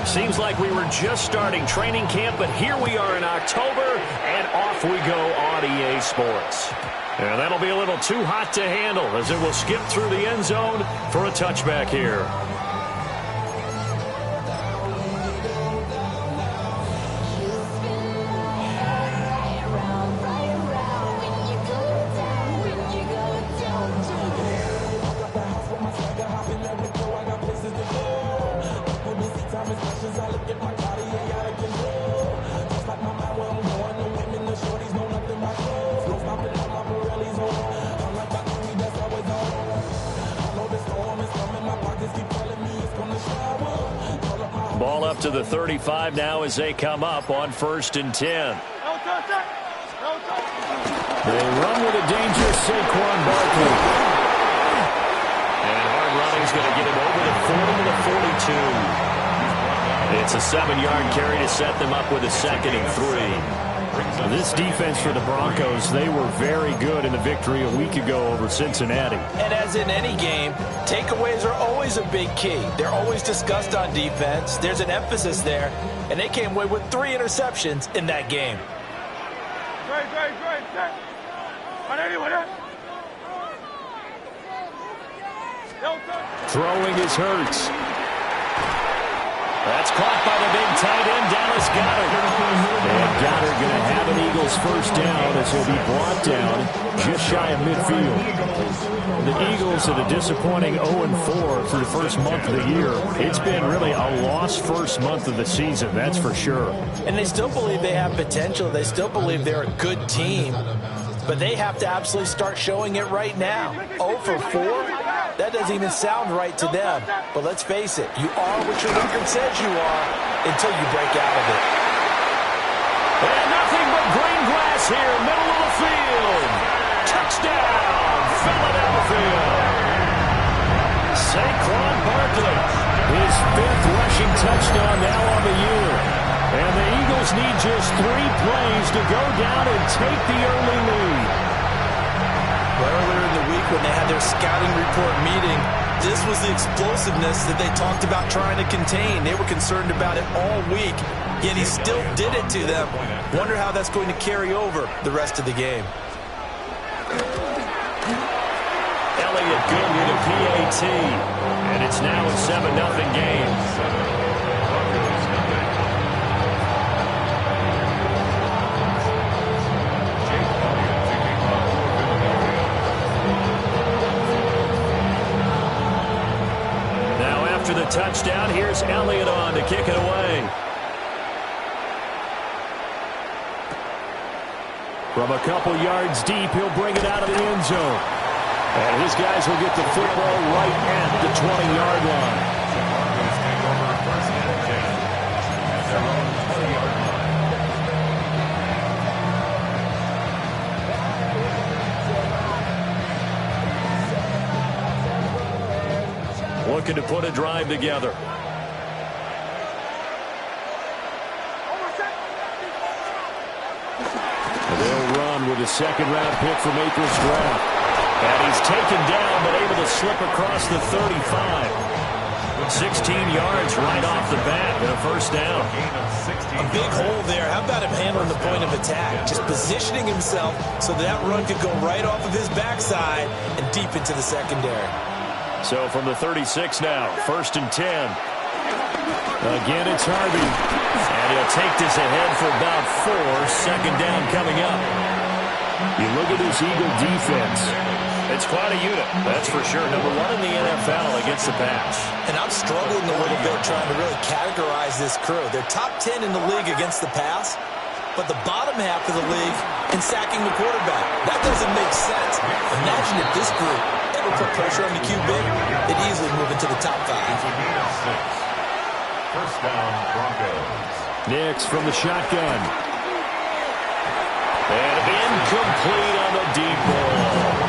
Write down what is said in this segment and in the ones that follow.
Seems like we were just starting training camp, but here we are in October, and off we go on EA Sports. And that'll be a little too hot to handle as it will skip through the end zone for a touchback here. Ball up to the 35 now as they come up on 1st and 10. They run with a dangerous Saquon Barkley. And hard running is going to get him over the 40 to the 42. It's a 7-yard carry to set them up with a 2nd and 3. This defense for the Broncos, they were very good in the victory a week ago over Cincinnati. And as in any game, takeaways are always a big key. They're always discussed on defense. There's an emphasis there, and they came away with 3 interceptions in that game. Throwing is Hurts. That's caught by the big tight end, Dallas Goedert. And Goedert going to have an Eagles first down as he'll be brought down just shy of midfield. The Eagles at a disappointing 0-4 for the first month of the year. It's been really a lost first month of the season, that's for sure. And they still believe they have potential. They still believe they're a good team. But they have to absolutely start showing it right now. 0 for 4? That doesn't even sound right to them. But let's face it, you are what your record says you are until you break out of it. And nothing but green grass here, middle of the field. Touchdown, Philadelphia. Saquon Barkley, his 5th rushing touchdown now on the year. And the Eagles need just 3 plays to go down and take the early lead. Earlier in the week when they had their scouting report meeting, this was the explosiveness that they talked about trying to contain. They were concerned about it all week, yet he still did it to them. Wonder how that's going to carry over the rest of the game. Elliott good with a PAT, and it's now a 7-0 game. After the touchdown, here's Elliott on to kick it away. From a couple yards deep, he'll bring it out of the end zone. And his guys will get the football right at the 20-yard line. Looking to put a drive together. They'll run with a 2nd-round pick from April's draft. And he's taken down, but able to slip across the 35. 16 yards right off the bat and a first down. A big hole there. How about him handling the point of attack? Just positioning himself so that run could go right off of his backside and deep into the secondary. So from the 36 now, 1st and 10. Again, it's Harvey. And he'll take this ahead for about 4. 2nd down coming up. You look at this Eagle defense. It's quite a unit, that's for sure. Number 1 in the NFL against the pass. And I'm struggling a little bit trying to really categorize this crew. They're top 10 in the league against the pass, but the bottom half of the league in sacking the quarterback. That doesn't make sense. Imagine if this group ever put pressure on the QB, they'd easily move into the top 5. First down, Broncos. Nix from the shotgun. And incomplete on the deep ball.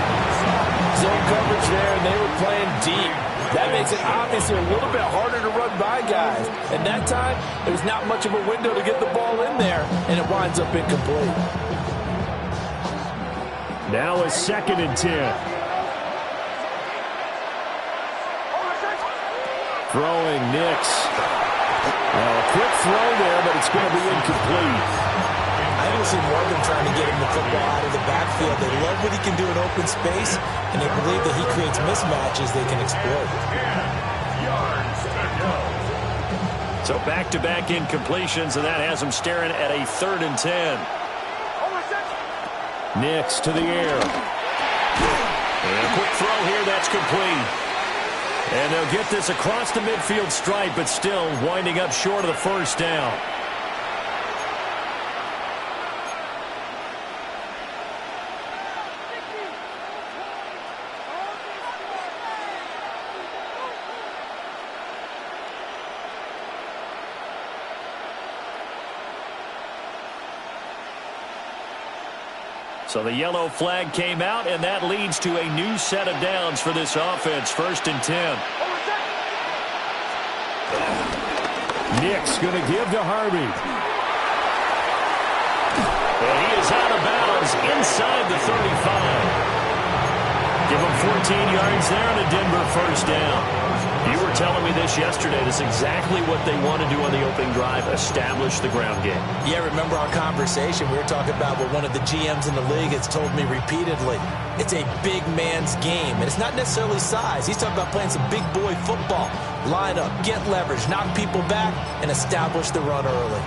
Zone coverage there, and they were playing deep. That makes it obviously a little bit harder to run by guys. And that time, there's not much of a window to get the ball in there, and it winds up incomplete. Now a 2nd and 10. Throwing Nix. Well, a quick throw there, but it's going to be incomplete. I think we'll see more of them trying to get him the football out of the backfield. They love what he can do in open space, and they believe that he creates mismatches they can exploit. So back-to-back incompletions, and that has him staring at a 3rd and 10. Nix to the air. And a quick throw here, that's complete. And they'll get this across the midfield stripe, but still winding up short of the first down. So the yellow flag came out, and that leads to a new set of downs for this offense. 1st and 10. Nick's going to give to Harvey. And he is out of bounds inside the 35. Give him 14 yards there and a Denver 1st down. You were telling me this yesterday. That's exactly what they want to do on the opening drive, establish the ground game. Yeah, remember our conversation? We were talking about what one of the GMs in the league has told me repeatedly. It's a big man's game, and it's not necessarily size. He's talking about playing some big boy football. Line up, get leverage, knock people back, and establish the run early.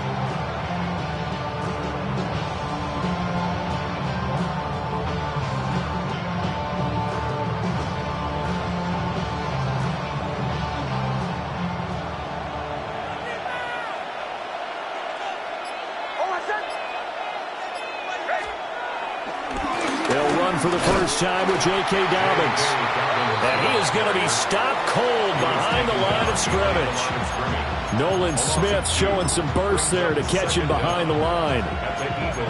For the first time with J.K. Dobbins. And he is going to be stopped cold behind the line of scrimmage. Nolan Smith showing some burst there to catch him behind the line.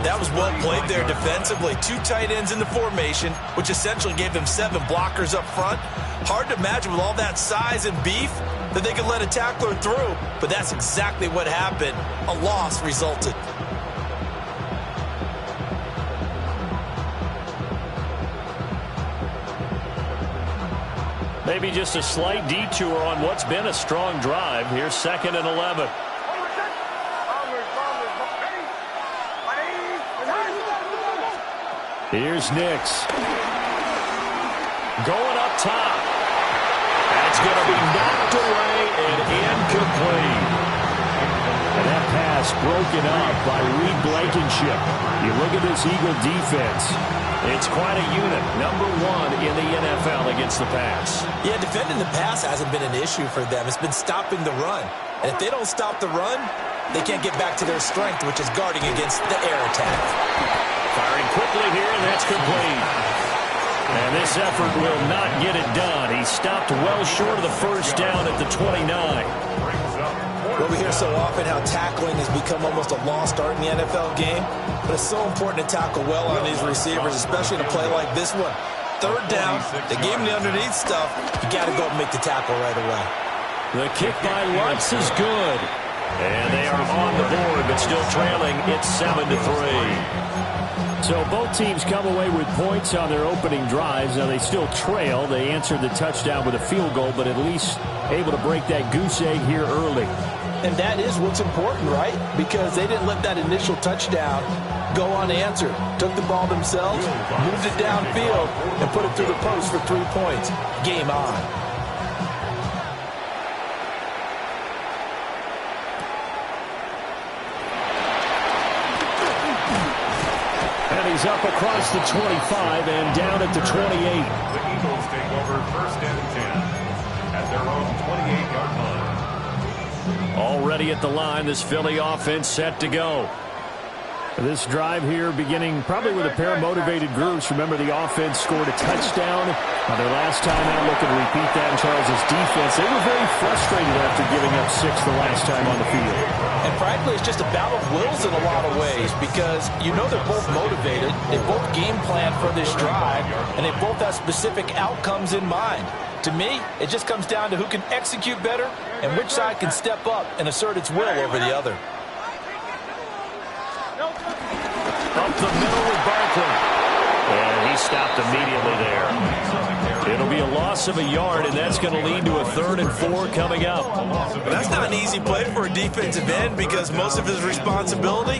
That was well played there defensively. 2 tight ends in the formation, which essentially gave them 7 blockers up front. Hard to imagine with all that size and beef that they could let a tackler through, but that's exactly what happened. A loss resulted. Maybe just a slight detour on what's been a strong drive. Here's 2nd and 11. Here's Nix. Going up top. That's going to be knocked away and incomplete. And that pass broken up by Reed Blankenship. You look at this Eagle defense. It's quite a unit. Number 1 in the NFL against the pass. Yeah, defending the pass hasn't been an issue for them. It's been stopping the run. And if they don't stop the run, they can't get back to their strength, which is guarding against the air attack. Firing quickly here, and that's complete. And this effort will not get it done. He stopped well short of the first down at the 29. Well, we hear so often how tackling has become almost a lost art in the NFL game, but it's so important to tackle well on these receivers, especially in a play like this one. 3rd down, they gave him the underneath stuff. You got to go and make the tackle right away. The kick by Lutz is good. And they are on the board, but still trailing. It's 7-3. So both teams come away with points on their opening drives. Now they still trail. They answered the touchdown with a field goal, but at least able to break that goose egg here early. And that is what's important, right? Because they didn't let that initial touchdown go unanswered. Took the ball themselves, moved it downfield, and put it through the post for 3 points. Game on. And he's up across the 25 and down at the 28. The Eagles take over 1st and 10 at their own 28-yard line. Already at the line, this Philly offense set to go. This drive here beginning probably with a pair of motivated groups. Remember, the offense scored a touchdown. Their last time out, looking to repeat that in Charles' defense. They were very frustrated after giving up 6 the last time on the field. And frankly, it's just a battle of wills in a lot of ways because you know they're both motivated. They both game plan for this drive, and they both have specific outcomes in mind. To me, it just comes down to who can execute better and which side can step up and assert its will over the other. Up the middle with Barkley. And he stopped immediately there. It'll be a loss of a yard, and that's going to lead to a 3rd and 4 coming up. That's not an easy play for a defensive end because most of his responsibility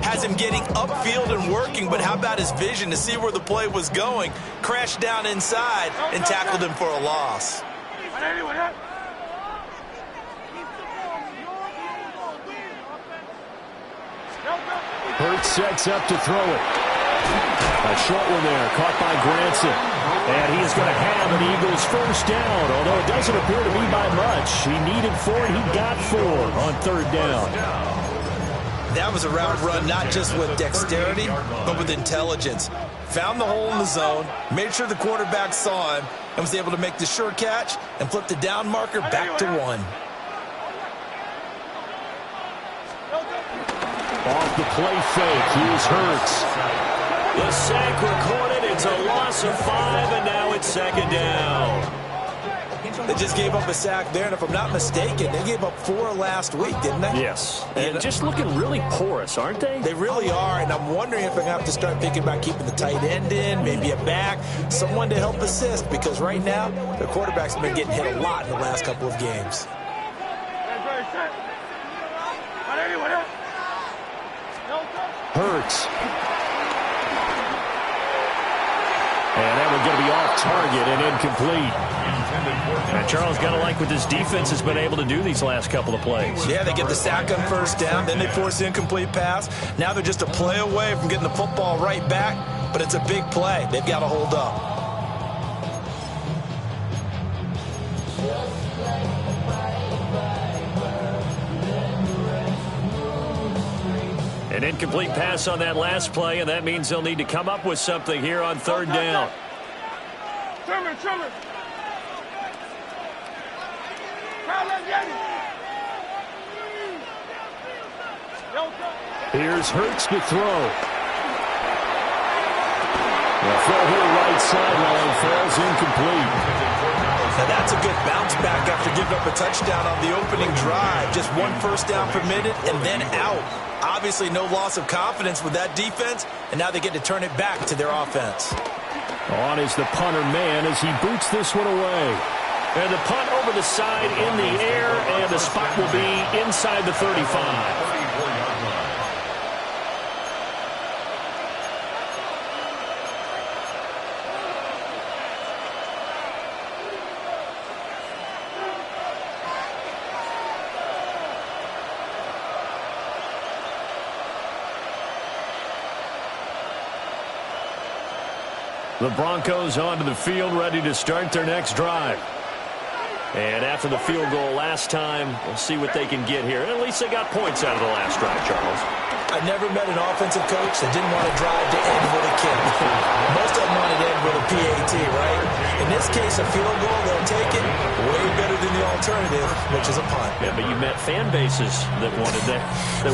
has him getting upfield and working, but how about his vision to see where the play was going, crashed down inside, and tackled him for a loss. Hurts sets up to throw it. A short one there, caught by Granson. And he is going to have an Eagles first down, although it doesn't appear to be by much. He needed 4, and he got 4 on 3rd down. That was a route run not just with dexterity, but with intelligence. Found the hole in the zone, made sure the quarterback saw him, and was able to make the sure catch and flip the down marker back to 1. Off the play fake, here's Hurts. The sack recorded, it's a loss of 5, and now it's 2nd down. They just gave up a sack there, and if I'm not mistaken, they gave up 4 last week, didn't they? Yes, and just looking really porous, aren't they? They really are, and I'm wondering if I'm going to have to start thinking about keeping the tight end in, maybe a back, someone to help assist, because right now, the quarterback's been getting hit a lot in the last couple of games. Hurts. And that one's going to be off target and incomplete. And Charles, got to like what this defense has been able to do these last couple of plays. Yeah, they get the sack on 1st down, then they force the incomplete pass. Now they're just a play away from getting the football right back, but it's a big play. They've got to hold up. An incomplete pass on that last play, and that means they'll need to come up with something here on 3rd down. Here's Hurts to throw. The throw here right sideline falls incomplete. Now that's a good bounce back after giving up a touchdown on the opening drive. Just 1 first down permitted and then out. Obviously no loss of confidence with that defense, and now they get to turn it back to their offense. On is the punter man as he boots this one away. And the punt over the side in the air, and the spot will be inside the 35. The Broncos onto the field, ready to start their next drive. And after the field goal last time, we'll see what they can get here. At least they got points out of the last drive, Charles. I never met an offensive coach that didn't want to drive to end with a kick. Most of them wanted to end with a PAT, right? In this case, a field goal, they'll take it way better than the alternative, which is a punt. Yeah, but you met fan bases that wanted that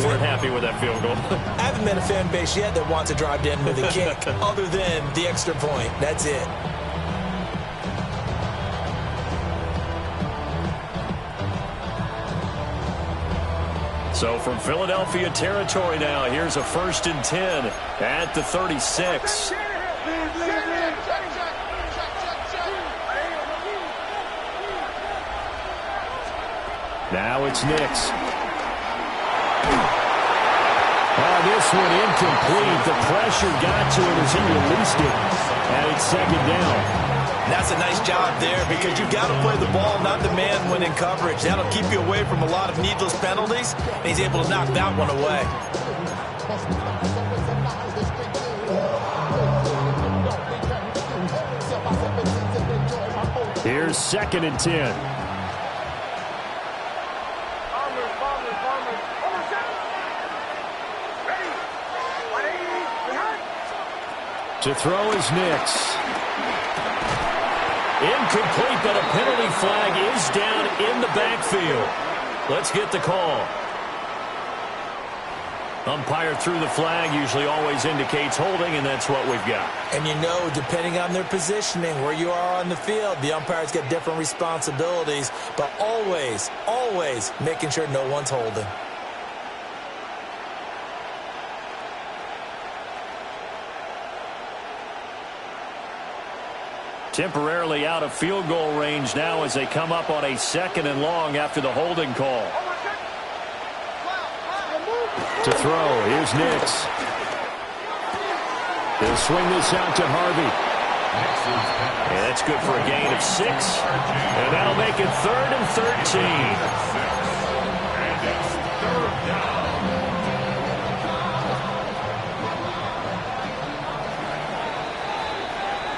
weren't happy with that field goal. I haven't met a fan base yet that wants to drive to end with a kick, other than the extra point. That's it. So from Philadelphia territory now, here's a 1st and 10 at the 36. Now it's Nix. Oh, this one incomplete. The pressure got to him as he released it. And it's 2nd down. That's a nice job there because you've got to play the ball, not the man when in coverage. That'll keep you away from a lot of needless penalties, and he's able to knock that one away. Here's 2nd and 10. To throw is Nix. Incomplete, but a penalty flag is down in the backfield. Let's get the call. Umpire threw the flag, usually always indicates holding, and that's what we've got. And you know, depending on their positioning, where you are on the field, the umpire's got different responsibilities, but always, always making sure no one's holding. Temporarily out of field goal range now as they come up on a 2nd and long after the holding call. To throw, here's Nix. He'll swing this out to Harvey. And that's good for a gain of 6. And that'll make it 3rd and 13. And it's 3rd down.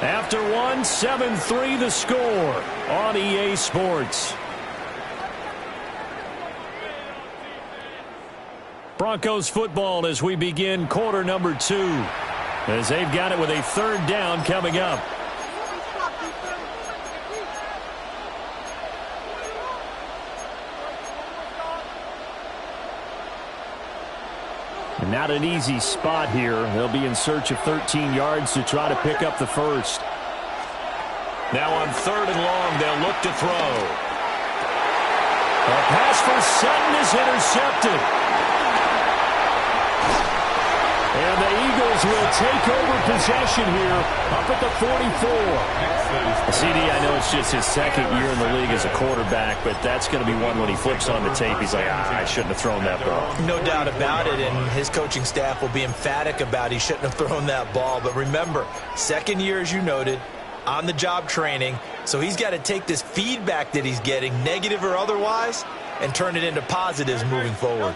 After 1, 7-3 the score on EA Sports. Broncos football as we begin quarter number 2. As they've got it with a 3rd down coming up. Not an easy spot here. They'll be in search of 13 yards to try to pick up the first. Now on 3rd and long, they'll look to throw. A pass for Sutton is intercepted. And the Eagles will take over possession here up at the 44. CD, I know it's just his 2nd year in the league as a quarterback, but that's going to be one when he flips on the tape, he's like, I shouldn't have thrown that ball. No doubt about it, and his coaching staff will be emphatic about he shouldn't have thrown that ball. But remember, 2nd year, as you noted, on-the-job training, so he's got to take this feedback that he's getting, negative or otherwise, and turn it into positives moving forward.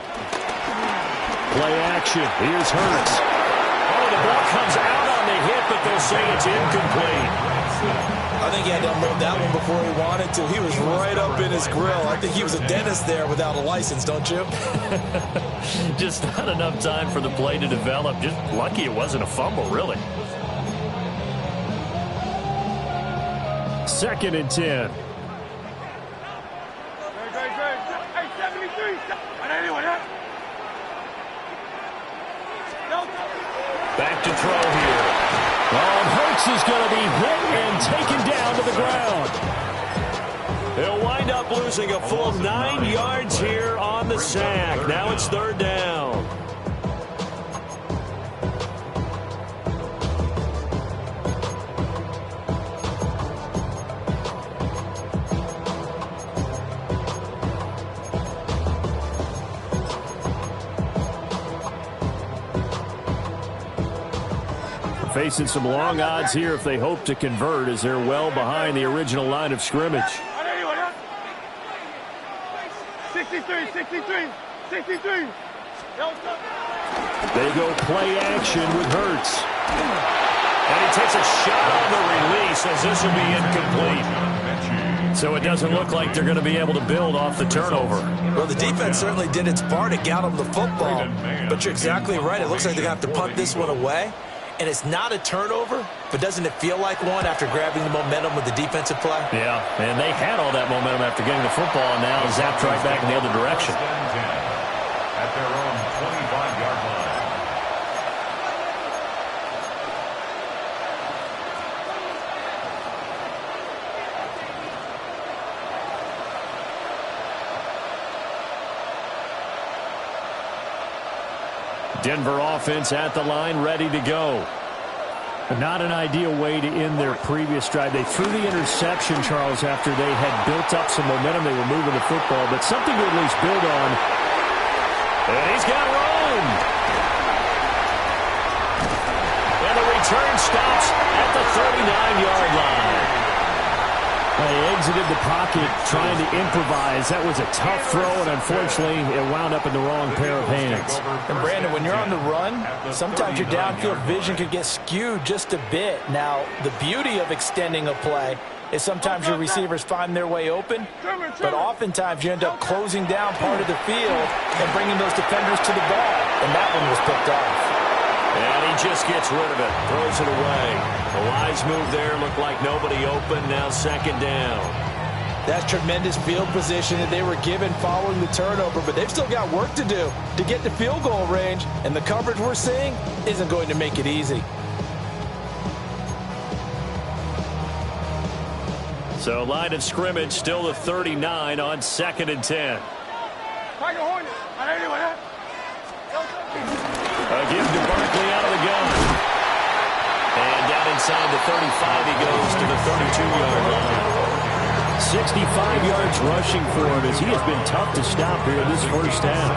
Play action. Here's Hurts. Oh, the ball comes out on the hit, but they'll say it's incomplete. I think he had to unload that one before he wanted to. He was right up in his grill. I think he was a dentist there without a license, don't you? Just not enough time for the play to develop. Just lucky it wasn't a fumble, really. 2nd and 10. Back to throw here. Oh, Hurts is going to be hit and taken down to the ground. He'll wind up losing a full 9 yards here on the sack. Now it's 3rd down. Facing some long odds here if they hope to convert, as they're well behind the original line of scrimmage. 63. They go play action with Hurts. And he takes a shot on the release as this will be incomplete. So it doesn't look like they're going to be able to build off the turnover. Well, the defense certainly did its part. It got them the football. But you're exactly right. It looks like they're going to have to punt this one away. And it's not a turnover, but doesn't it feel like one after grabbing the momentum with the defensive play? Yeah, and they had all that momentum after getting the football, and now zapped right back in the other direction. At their own 25-yard line. Denver offense at the line, ready to go. Not an ideal way to end their previous drive. They threw the interception, Charles, after they had built up some momentum. They were moving the football, but something to at least build on. And he's got room. And the return stops at the 39-yard line. They exited the pocket trying to improvise. That was a tough throw, and unfortunately, it wound up in the wrong pair of hands. And Brandon, when you're on the run, sometimes your downfield vision could get skewed just a bit. Now, the beauty of extending a play is sometimes your receivers find their way open, but oftentimes you end up closing down part of the field and bringing those defenders to the ball, and that one was picked off. And he just gets rid of it, throws it away. A wise move there, looked like nobody open, now 2nd down. That's tremendous field position that they were given following the turnover, but they've still got work to do to get to field goal range, and the coverage we're seeing isn't going to make it easy. So line of scrimmage still the 39 on 2nd and 10. A give to Barkley out of the gun. And down inside the 35, he goes to the 32-yard line. 65 yards rushing for him as he has been tough to stop here in this first half.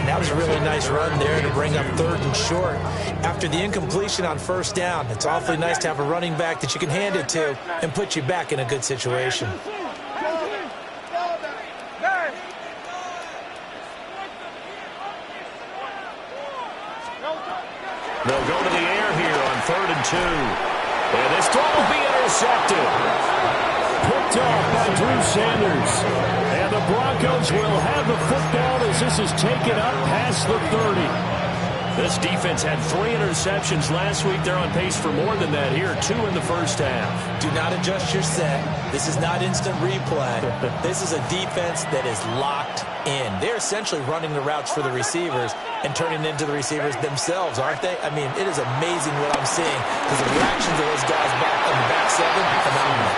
That was a really nice run there to bring up 3rd and short. After the incompletion on 1st down, it's awfully nice to have a running back that you can hand it to and put you back in a good situation. They'll go to the air here on 3rd and 2. And this throw will be intercepted. Picked off by Drew Sanders. And the Broncos will have the football as this is taken up past the 30. This defense had 3 interceptions last week. They're on pace for more than that here. 2 in the first half. Do not adjust your set. This is not instant replay. This is a defense that is locked in. They're essentially running the routes for the receivers and turning into the receivers themselves, aren't they? I mean, it is amazing what I'm seeing because the reactions of those guys back in the back 7, phenomenal.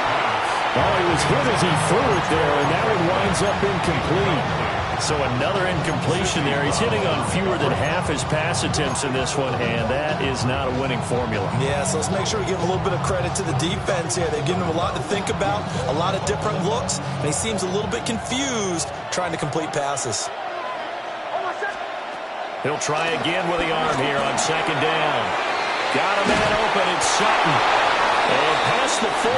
Oh, he was hit as he threw it there, and that one winds up incomplete. So another incompletion there. He's hitting on fewer than half his pass attempts in this one, and that is not a winning formula. Yeah, so let's make sure we give a little bit of credit to the defense here. They've given him a lot to think about, a lot of different looks, and he seems a little bit confused trying to complete passes. He'll try again with the arm here on 2nd down. Got a man open. It's Sutton. And past the 40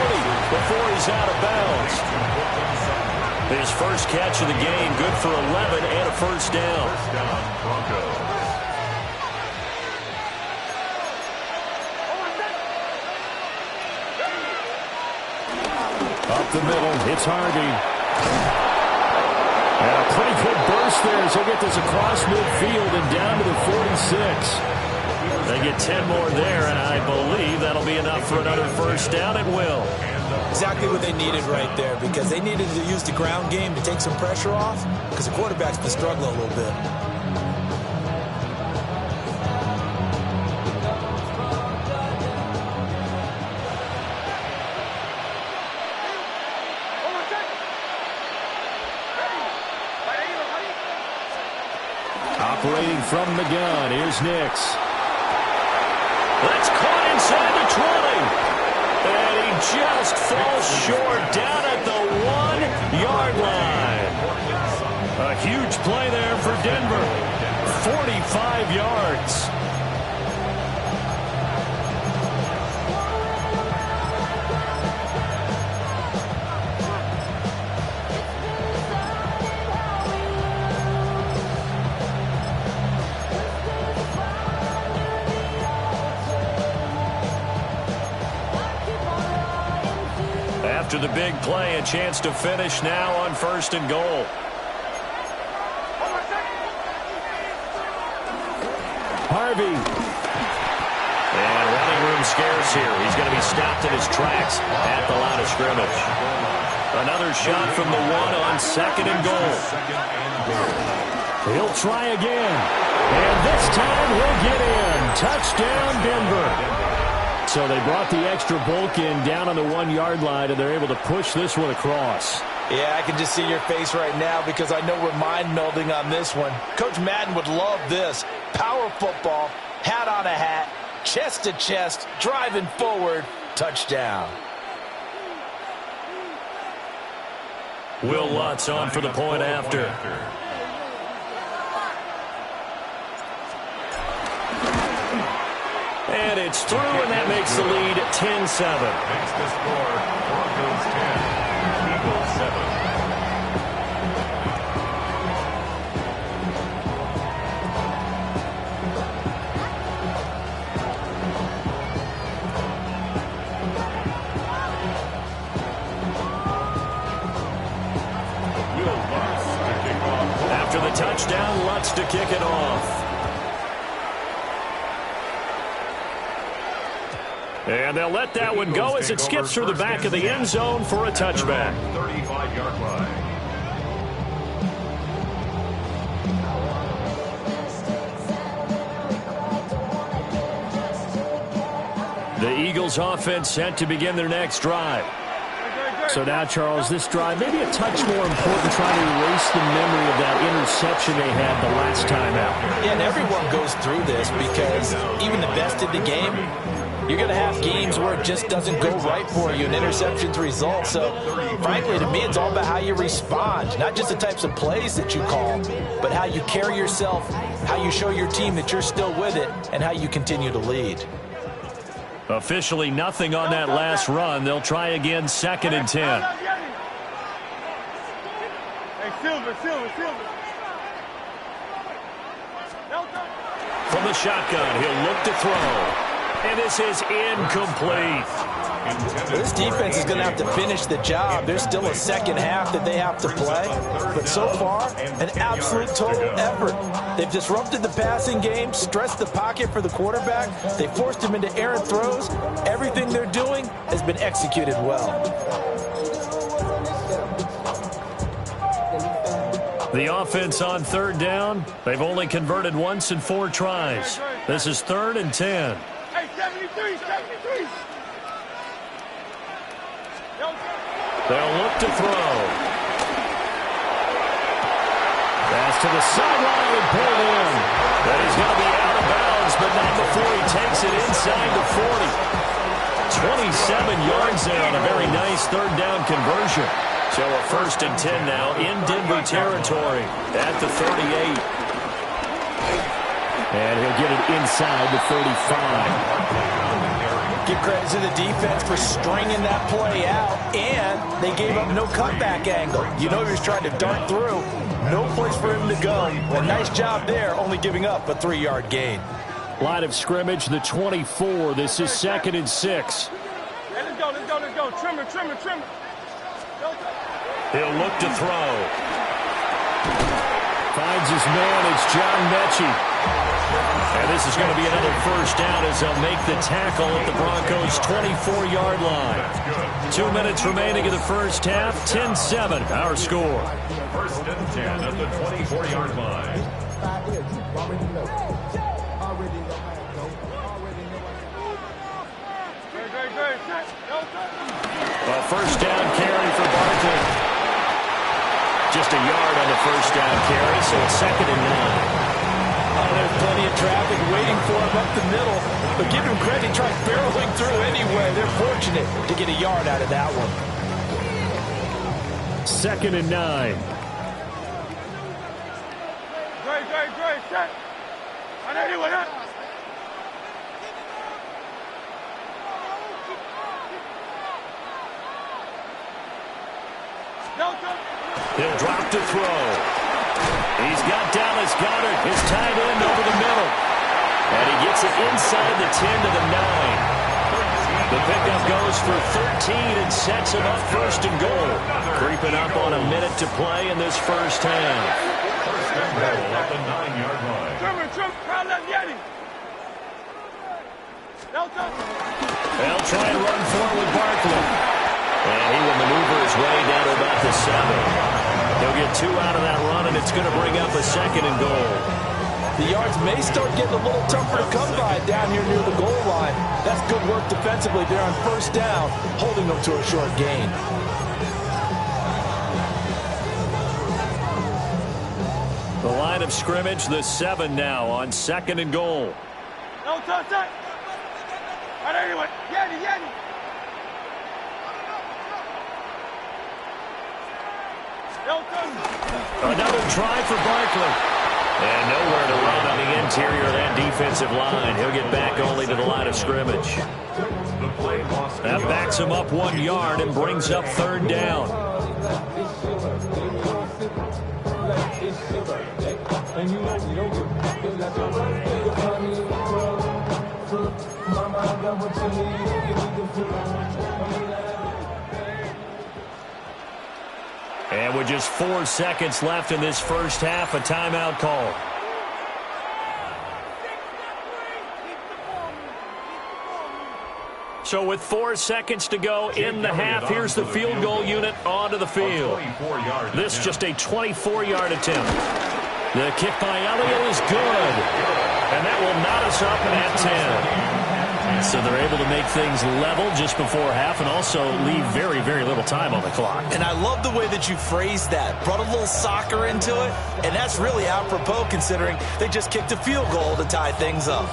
before he's out of bounds. His first catch of the game, good for 11 and a first down. First down, Broncos. Up the middle, it's Harvey. And a pretty good burst there as he'll get this across midfield and down to the 46. They get 10 more there, and I believe that'll be enough for another first down. It will. Exactly what they needed right there because they needed to use the ground game to take some pressure off because the quarterback's been struggling a little bit. Operating from the gun, here's Nix. That's caught inside the 20. And he just falls short down at the 1-yard line. A huge play there for Denver. 45 yards. After the big play, a chance to finish now on 1st and goal. Harvey. And running room scarce here. He's going to be stopped in his tracks at the line of scrimmage. Another shot from the 1 on 2nd and goal. He'll try again. And this time he'll get in. Touchdown, Denver. So they brought the extra bulk in down on the 1-yard line, and they're able to push this one across. Yeah, I can just see your face right now because I know we're mind-melding on this one. Coach Madden would love this. Power football, hat on a hat, chest to chest, driving forward, touchdown. Will Lutz on for the point after. And it's through, and that makes the lead 10-7. Makes the score Broncos 10, Eagles 7. Will Lutz to kick off. After the touchdown, Lutz to kick it off. And they'll let that one go as it skips through the back of the end zone for a touchback. 35-yard line. The Eagles offense set to begin their next drive. So now, Charles, this drive maybe a touch more important trying to erase the memory of that interception they had the last time out. Yeah, and everyone goes through this because even the best in the game, You're going to have games where it just doesn't go right for you, and interceptions result. So, frankly, to me, it's all about how you respond. Not just the types of plays that you call, but how you carry yourself, how you show your team that you're still with it, and how you continue to lead. Officially nothing on that last run. They'll try again, 2nd and 10. Hey, Silver. From the shotgun, he'll look to throw. And this is incomplete. This defense is going to have to finish the job. There's still a second half that they have to play. But so far, an absolute total effort. They've disrupted the passing game, stressed the pocket for the quarterback. They forced him into errant throws. Everything they're doing has been executed well. The offense on 3rd down. They've only converted once in 4 tries. This is 3rd and 10. Hey, 73. They'll look to throw. Pass to the sideline and pulled in. But he's going to be out of bounds, but not before he takes it inside the 40. 27 yards there on a very nice 3rd down conversion. So a 1st and 10 now in Denver territory at the 38. And he'll get it inside the 35. Give credit to the defense for stringing that play out, and they gave up no cutback angle. You know he was trying to dart through. No place for him to go. A nice job there, only giving up a 3-yard gain. Line of scrimmage, the 24. This is 2nd and 6. Hey, let's go. Trimmer. He'll look to throw. Finds his man. It's John Mechie. And this is going to be another 1st down as they'll make the tackle at the Broncos' 24-yard line. 2 minutes remaining in the first half. 10-7, our score. 1st and 10 at the 24-yard line. A 1st down carry for Barkley. Just a yard on the 1st down carry, so it's 2nd and 9. Oh, there's plenty of traffic waiting for him up the middle. But give him credit, he tried barreling through anyway. They're fortunate to get a yard out of that one. 2nd and 9. Great, set. He'll drop to throw. He's got Dallas Goedert, his tight end, over the middle. And he gets it inside the 10 to the 9. The pickup goes for 13 and sets him up 1st and goal. Creeping up on a minute to play in this first half. 1st and goal at the 9-yard line. They'll try and run forward with Barkley. And he will maneuver his way down to about the 7. He'll get 2 out of that run, and it's going to bring up a 2nd and goal. The yards may start getting a little tougher to come by down here near the goal line. That's good work defensively there on 1st down, holding them to a short gain. The line of scrimmage, the 7 now on 2nd and goal. No touch. Anyway, Yanni. Another try for Barkley. And nowhere to run on the interior of that defensive line. He'll get back only to the line of scrimmage. That backs him up 1 yard and brings up 3rd down. And with just 4 seconds left in this first half, a timeout call. So with 4 seconds to go in the half, here's the field goal unit onto the field. This just a 24-yard attempt. The kick by Elliott is good. And that will knot us up at 10. So they're able to make things level just before half and also leave very, very little time on the clock. And I love the way that you phrased that. Brought a little soccer into it, and that's really apropos considering they just kicked a field goal to tie things up.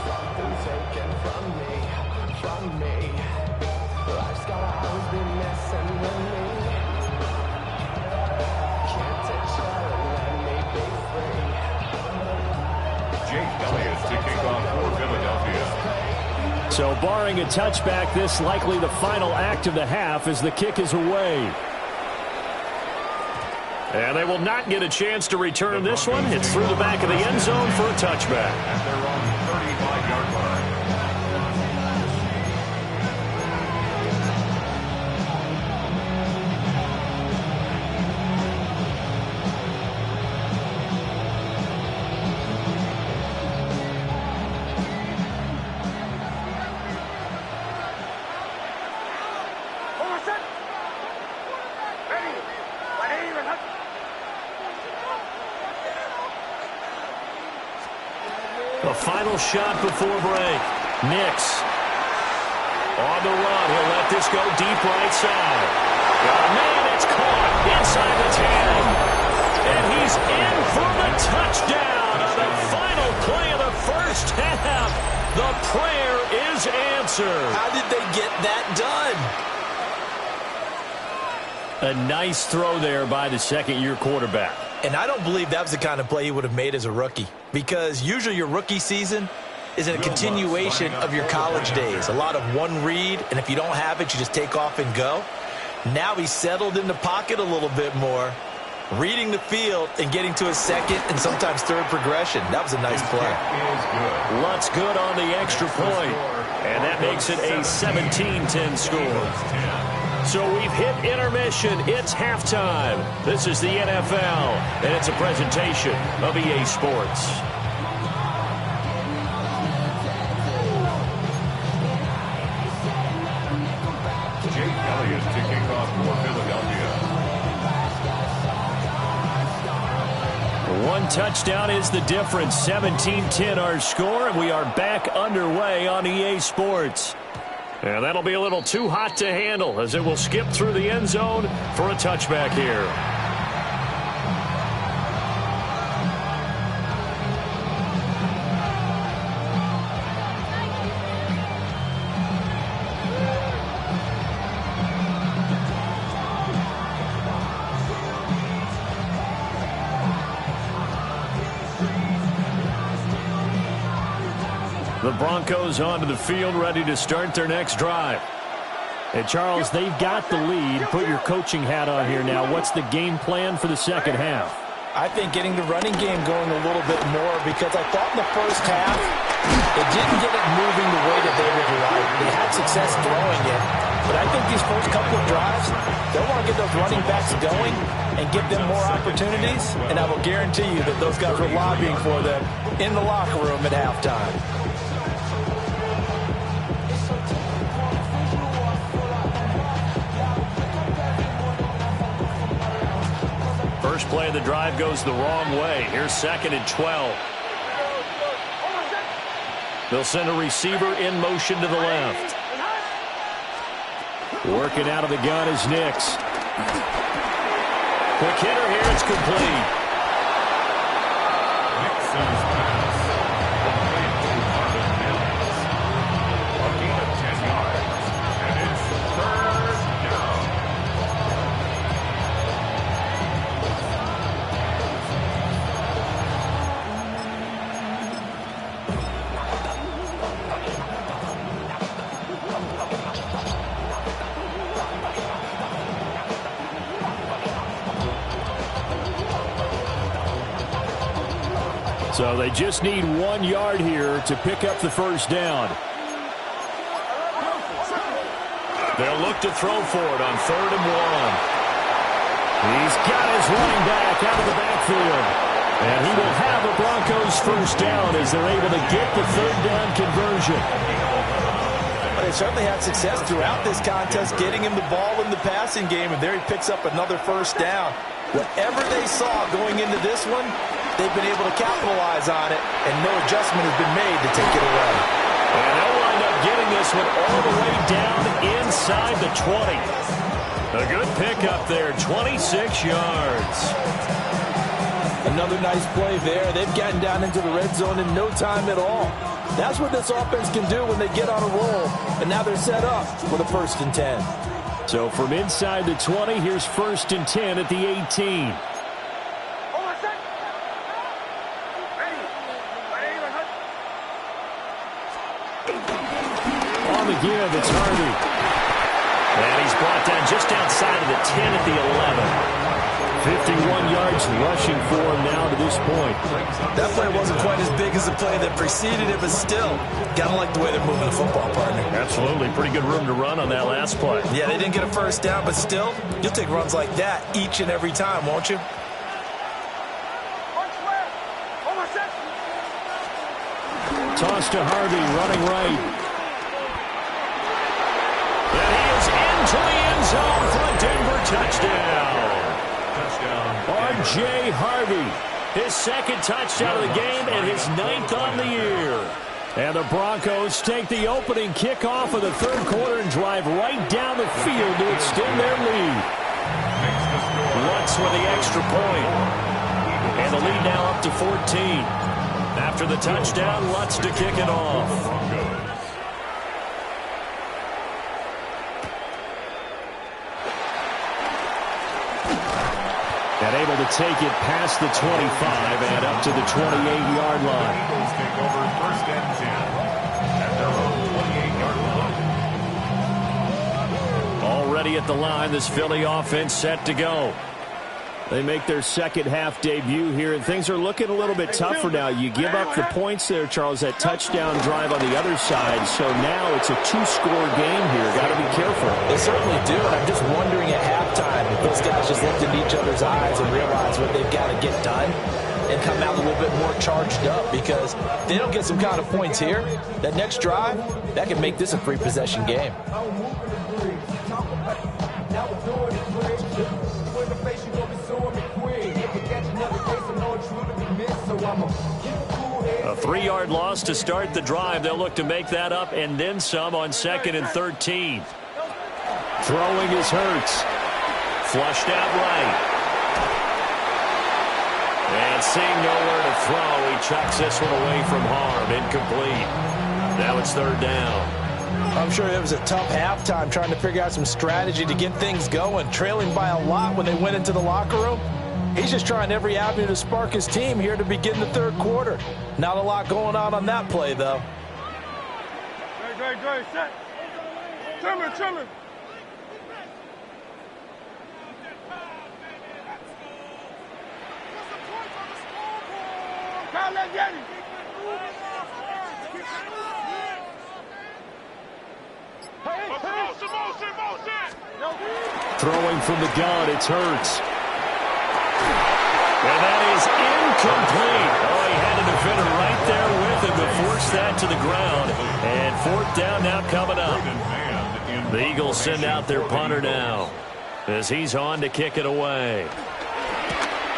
So barring a touchback, this likely the final act of the half as the kick is away. And they will not get a chance to return this one. It's through the back of the end zone for a touchback. At their own 35-yard line. The final shot before break. Nix on the run. He'll let this go deep right side. Oh, man, it's caught inside the 10. And he's in for the touchdown on the final play of the first half. The prayer is answered. How did they get that done? A nice throw there by the second-year quarterback. And I don't believe that was the kind of play he would have made as a rookie, because usually your rookie season is a continuation of your college days. A lot of one read, and if you don't have it, you just take off and go. Now he's settled in the pocket a little bit more, reading the field and getting to his second and sometimes third progression. That was a nice play. Lutz good on the extra point, and that makes it a 17-10 score. So we've hit intermission. It's halftime. This is the NFL, and it's a presentation of EA Sports. Jake Elliott to kick off for Philadelphia. One touchdown is the difference. 17-10 our score, and we are back underway on EA Sports. And that'll be a little too hot to handle as it will skip through the end zone for a touchback here. The Broncos onto the field, ready to start their next drive. And Charles, they've got the lead. Put your coaching hat on here now. What's the game plan for the second half? I think getting the running game going a little bit more, because I thought in the first half it didn't get it moving the way that they would like. They had success throwing it, but I think these first couple of drives, they'll want to get those running backs going and give them more opportunities, and I will guarantee you that those guys were lobbying for them in the locker room at halftime. First play of the drive goes the wrong way. Here's 2nd and 12. They'll send a receiver in motion to the left. Working out of the gun is Nix. Quick hitter here. It's complete. Nixon's pass. Complete to Marvin Mims. A gain of 10 yards. And it's 3rd down. So they just need 1 yard here to pick up the first down. They'll look to throw for it on 3rd and 1. He's got his running back out of the backfield. And he will have the Broncos first down as they're able to get the 3rd down conversion. But they certainly had success throughout this contest, getting him the ball in the passing game, and there he picks up another first down. Whatever they saw going into this one, they've been able to capitalize on it, and no adjustment has been made to take it away. And they'll wind up getting this one all the way down inside the 20. A good pickup there, 26 yards. Another nice play there. They've gotten down into the red zone in no time at all. That's what this offense can do when they get on a roll, and now they're set up for the 1st and 10. So from inside the 20, here's 1st and 10 at the 18. give. It's Harvey. And he's brought down just outside of the 10 at the 11. 51 yards rushing for him now to this point. That play wasn't quite as big as the play that preceded it, but still, gotta like the way they're moving the football, partner. Absolutely. Pretty good room to run on that last play. Yeah, they didn't get a first down, but still, you'll take runs like that each and every time, won't you? Toss to Harvey, running right. And he is into the end zone for a Denver touchdown. R.J. Harvey, his second touchdown of the game and his 9th on the year. And the Broncos take the opening kickoff of the third quarter and drive right down the field to extend their lead. Lutz with the extra point. And the lead now up to 14. After the touchdown, Lutz to kick it off. And able to take it past the 25 and up to the 28-yard line. Eagles take over first and 10 at their own 28-yard line. Already at the line, this Philly offense set to go. They make their second half debut here, and things are looking a little bit tougher now. You give up the points there, Charles, that touchdown drive on the other side. So now it's a two-score game here. Got to be careful. They certainly do, and I'm just wondering at halftime if those guys just looked into each other's eyes and realized what they've got to get done and come out a little bit more charged up, because if they don't get some kind of points here, that next drive, that can make this a free-possession game. A 3-yard loss to start the drive. They'll look to make that up and then some on 2nd and 13. Throwing is Hurts. Flushed out right. And seeing nowhere to throw, he chucks this one away from harm. Incomplete. Now it's 3rd down. I'm sure it was a tough halftime trying to figure out some strategy to get things going, trailing by a lot when they went into the locker room. He's just trying every avenue to spark his team here to begin the third quarter. Not a lot going on that play, though. Great, set. Trimmer. Throwing from the gun, it's Hurts. And that is incomplete. Oh, he had a defender right there with him to force that to the ground. And 4th down now coming up. The Eagles send out their punter now as he's on to kick it away.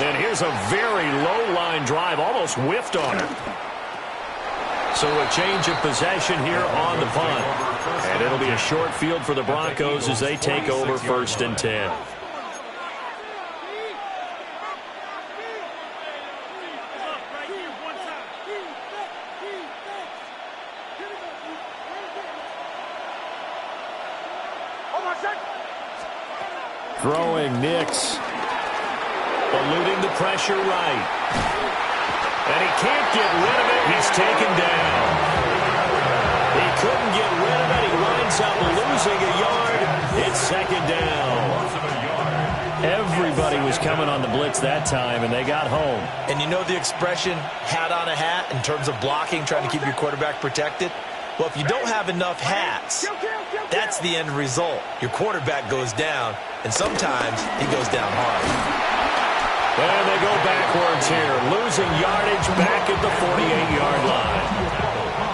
And here's a very low line drive, almost whiffed on it. So a change of possession here on the punt. And it'll be a short field for the Broncos as they take over 1st and 10. Throwing Nix. Eluding the pressure right. And he can't get rid of it. He's taken down. He couldn't get rid of it. He winds up losing a yard. It's 2nd down. Everybody was coming on the blitz that time, and they got home. And you know the expression, hat on a hat, in terms of blocking, trying to keep your quarterback protected? Well, if you don't have enough hats, that's the end result. Your quarterback goes down, and sometimes he goes down hard. And they go backwards here, losing yardage back at the 48-yard line.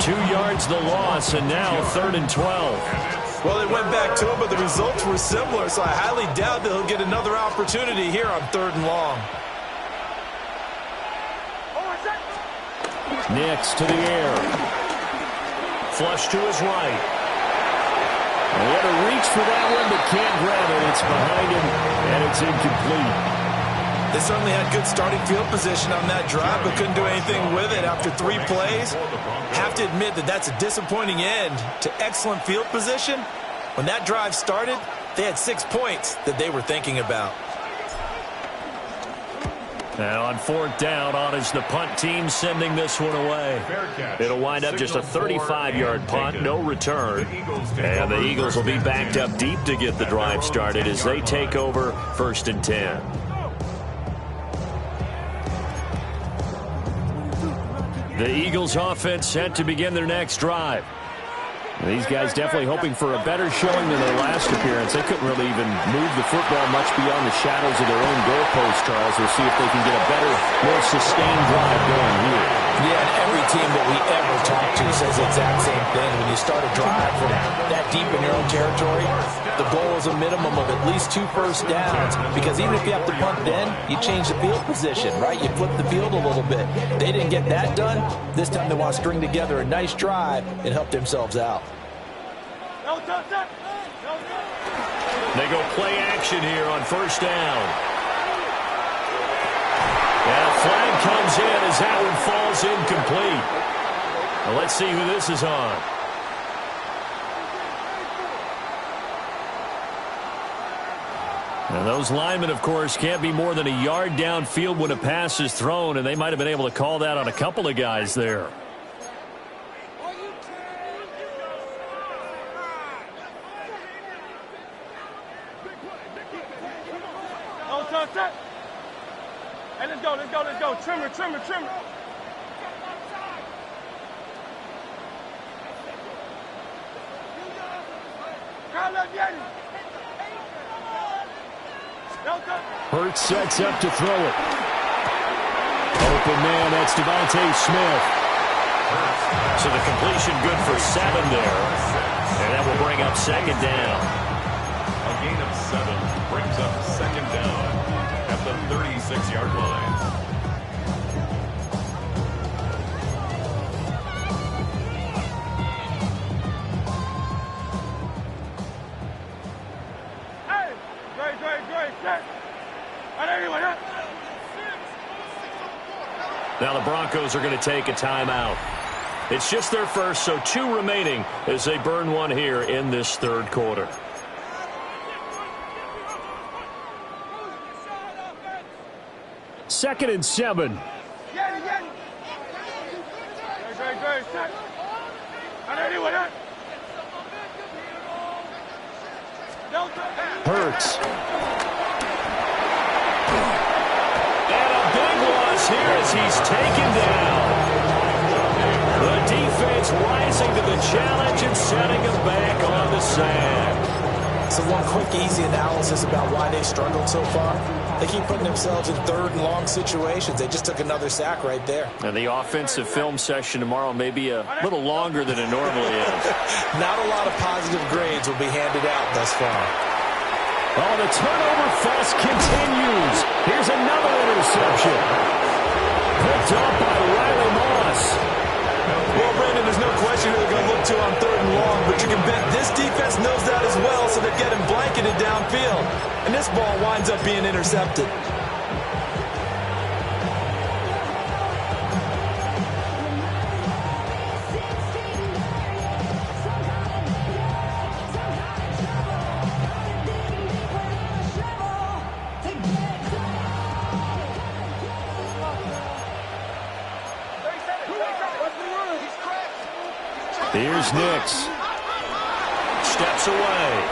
2 yards the loss, and now 3rd and 12. Well, they went back to him, but the results were similar, so I highly doubt that he'll get another opportunity here on 3rd and long. Nix to the air. Flush to his right. He had to reach for that one, but can't grab it. It's behind him, and it's incomplete. They certainly had good starting field position on that drive, but couldn't do anything with it after 3 plays. Have to admit that that's a disappointing end to excellent field position. When that drive started, they had 6 points that they were thinking about. Now on 4th down, on is the punt team sending this one away. It'll wind up just a 35-yard punt, no return. And the Eagles will be backed up deep to get the drive started as they take over 1st and 10. The Eagles offense set to begin their next drive. These guys definitely hoping for a better showing than their last appearance. They couldn't really even move the football much beyond the shadows of their own goalpost, Charles. We'll see if they can get a better, more sustained drive going here. Yeah, and every team that we ever talk to says the exact same thing. When you start a drive from that deep in your own territory, the goal is a minimum of at least 2 first downs, because even if you have to punt then, you change the field position, right? You flip the field a little bit. They didn't get that done. This time they want to string together a nice drive and help themselves out. They go play action here on 1st down. And a flag comes in as that one falls incomplete. Well, let's see who this is on. And those linemen, of course, can't be more than a yard downfield when a pass is thrown, and they might have been able to call that on a couple of guys there. Hey, let's go. Trimmer. Hurts sets up to throw it. Open man, that's Devontae Smith. So the completion good for 7 there. And that will bring up 2nd down. A gain of 7 brings up 2nd down at the 36-yard line. Hey, great. Set. Now the Broncos are going to take a timeout. It's just their first, so 2 remaining as they burn one here in this 3rd quarter. Second and 7. Great. Set. Hurts. And a big loss here as he's taken down. The defense rising to the challenge and setting him back on the sand. So one quick, easy analysis about why they struggled so far. They keep putting themselves in 3rd and long situations. They just took another sack right there. And the offensive film session tomorrow may be a little longer than it normally is. Not a lot of positive grades will be handed out thus far. Oh, the turnover fest continues. Here's another interception. Picked up by Riley Moss. Well, Brandon, there's no question who they're going to look to on 3rd and long, but you can bet this defense knows that as well, so they're getting blanketed downfield. And this ball winds up being intercepted. Here's Nix. Steps away.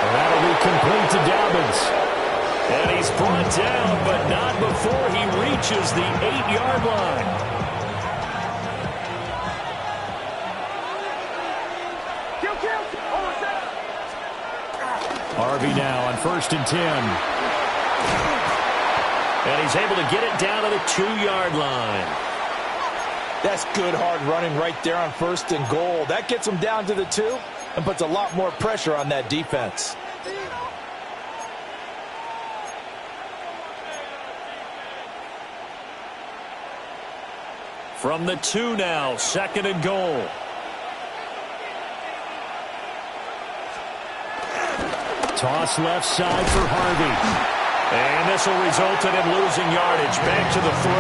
That'll be complete to Dobbins. And he's brought down, but not before he reaches the 8-yard line. Harvey now on 1st and 10. And he's able to get it down to the 2-yard line. That's good hard running right there on 1st and goal. That gets them down to the 2 and puts a lot more pressure on that defense. From the 2 now, 2nd and goal. Toss left side for Harvey. And this will result in him losing yardage back to the 3.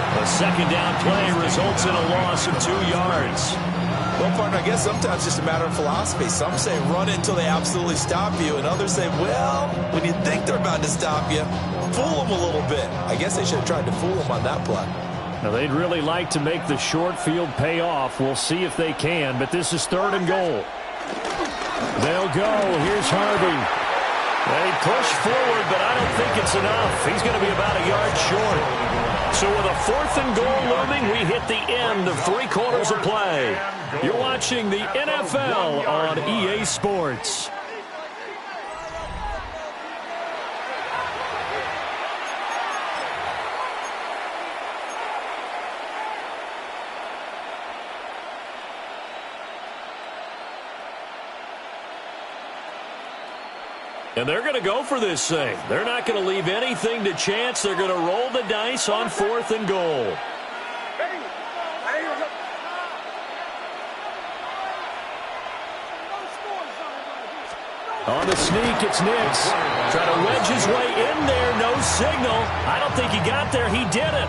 A 2nd down play results in a loss of 2 yards. Well, partner, I guess sometimes it's just a matter of philosophy. Some say run it until they absolutely stop you, and others say, well, when you think they're about to stop you, fool them a little bit. I guess they should have tried to fool them on that play. Now, they'd really like to make the short field pay off. We'll see if they can, but this is 3rd and goal. They'll go. Here's Harvey. They push forward, but I don't think it's enough. He's going to be about a yard short. So with a 4th and goal looming, we hit the end of 3 quarters of play. You're watching the NFL on EA Sports. And they're going to go for this thing. They're not going to leave anything to chance. They're going to roll the dice on 4th and goal. On the sneak, it's Nix. Trying to wedge his way in there. No signal. I don't think he got there. He did it.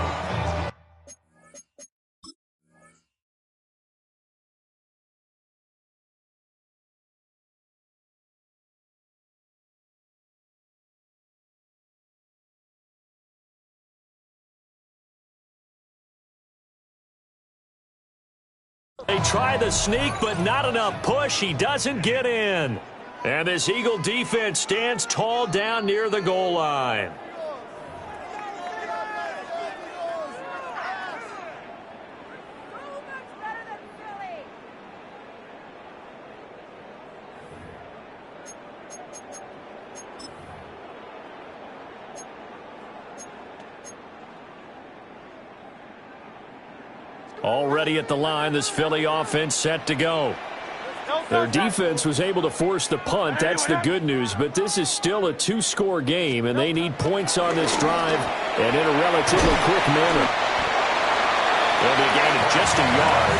They try the sneak, but not enough push. He doesn't get in. And this Eagle defense stands tall down near the goal line. Already at the line, this Philly offense set to go. Their defense was able to force the punt. That's the good news. But this is still a 2-score game, and they need points on this drive and in a relatively quick manner. They'll be gaining just a yard,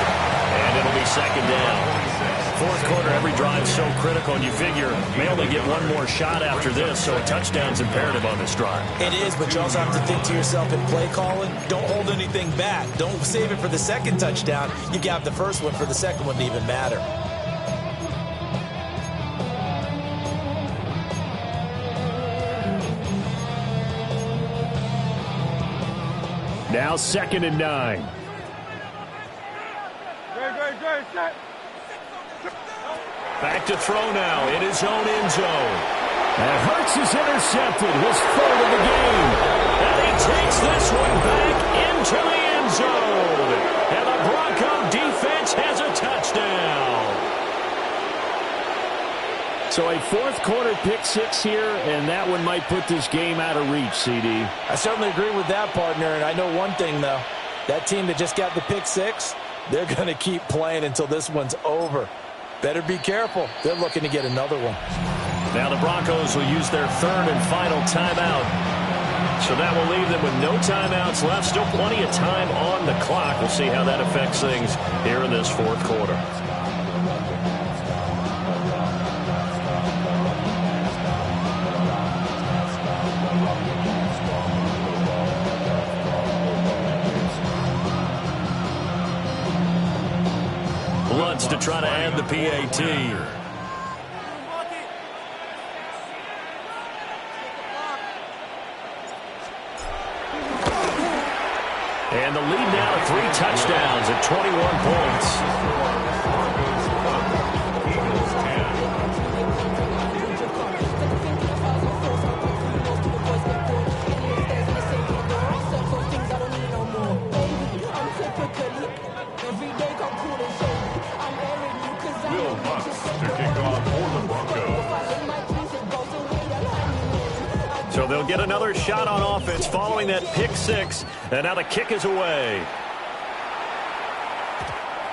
and it'll be 2nd down. 4th quarter, every drive is so critical, and you figure may only get one more shot after this, so a touchdown's imperative on this drive. It is, but you also have to think to yourself in play calling, don't hold anything back. Don't save it for the 2nd touchdown. You got the first one for the 2nd one to even matter. Now 2nd and 9. Great, set. Back to throw now in his own end zone. And Hurts is intercepted, his 3rd of the game. And he takes this one back into the end zone. And the Bronco defense has a touchdown. So a 4th quarter pick 6 here, and that one might put this game out of reach, CD. I certainly agree with that, partner. And I know one thing, though. That team that just got the pick 6, they're going to keep playing until this one's over. Better be careful. They're looking to get another one. Now the Broncos will use their 3rd and final timeout. So that will leave them with no timeouts left. Still plenty of time on the clock. We'll see how that affects things here in this 4th quarter. Lutz to try to add the PAT. And the lead now to 3 touchdowns at 21 points. So they'll get another shot on offense following that pick 6. And now the kick is away.